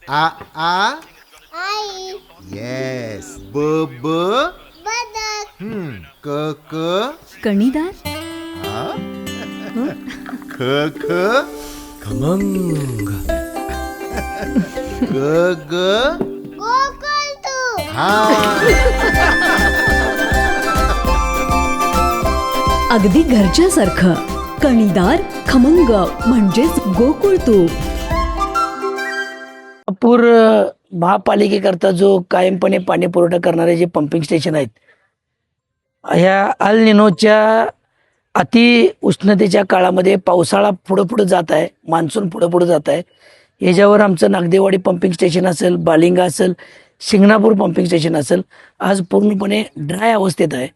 आ आ आई yes ब ब बदक क क कणीदार. ख ख खमंग. ग ग गोकुळ तू हा अगदी घरच्यासारखं कणीदार खमंग म्हणजेच गोकुळ तूप. नागपूर महापालिकेकरता जो कायमपणे पाणी पुरवठा करणारे जे पंपिंग स्टेशन आहेत, ह्या अल निनोच्या अति उष्णतेच्या काळामध्ये पावसाळा पुढं पुढं जात आहे, मान्सून पुढं पुढं जात आहे. ह्याच्यावर आमचं नागदेवाडी पंपिंग स्टेशन असेल, बालिंगा असेल, शिंगणापूर पंपिंग स्टेशन असेल, आज पूर्णपणे ड्राय अवस्थेत आहे.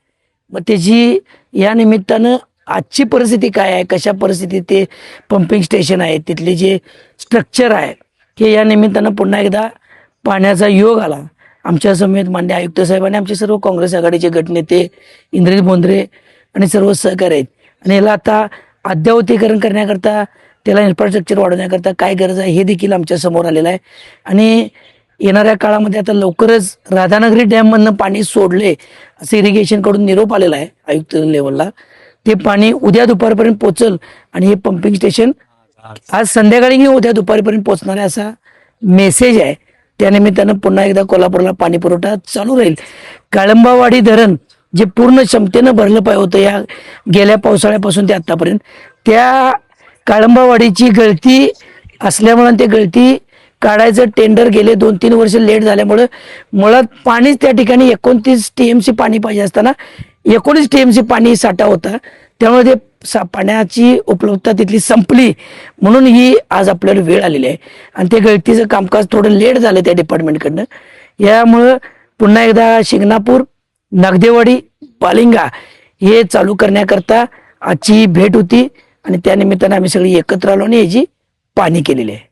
मग त्याची या निमित्तानं आजची परिस्थिती काय आहे, कशा परिस्थितीत ते पंपिंग स्टेशन आहे, तिथले जे स्ट्रक्चर आहे, की या निमित्तानं पुन्हा एकदा पाण्याचा योग आला. आमच्या समेत मान्य आयुक्त साहेब आणि आमचे सर्व काँग्रेस आघाडीचे गटनेते इंद्रजित बोंद्रे आणि सर्व सहकारी आहेत. आणि याला आता अद्ययावतीकरण करण्याकरता, त्याला इन्फ्रास्ट्रक्चर वाढवण्याकरता काय गरज आहे हे देखील आमच्या समोर आलेलं आहे. आणि येणाऱ्या काळामध्ये आता लवकरच राधानगरी डॅममधनं पाणी सोडले असं इरिगेशनकडून निरोप आलेला आहे आयुक्त लेवलला. ते पाणी उद्या दुपारपर्यंत पोचल आणि हे पंपिंग स्टेशन आज संध्याकाळी किंवा उद्या दुपारपर्यंत पोचणार आहे असा मेसेज आहे. त्यानिमित्तानं पुन्हा एकदा कोल्हापूरला पाणी पुरवठा चालू राहील. काळंबावाडी धरण जे पूर्ण क्षमतेनं भरलं पाहिजे होतं या गेल्या पावसाळ्यापासून ते आतापर्यंत, त्या काळंबावाडीची गळती असल्यामुळे ते गळती काढायचं टेंडर गेले 2-3 वर्ष लेट झाल्यामुळं मुळात पाणीच त्या ठिकाणी 29 TMC पाणी पाहिजे असताना 19 TMC पाणी साठा होता. त्यामुळे ते पाण्याची उपलब्धता तिथली संपली, म्हणून ही आज आपल्याला वेळ आलेली आहे. आणि ते गळतीचं कामकाज थोडं लेट झालं त्या डिपार्टमेंटकडनं. यामुळं पुन्हा एकदा शिंगणापूर, नागदेवाडी, बालिंगा हे चालू करण्याकरता आजची भेट होती आणि त्यानिमित्तानं आम्ही सगळी एकत्र आलो आणि याची पाहणी केलेली आहे.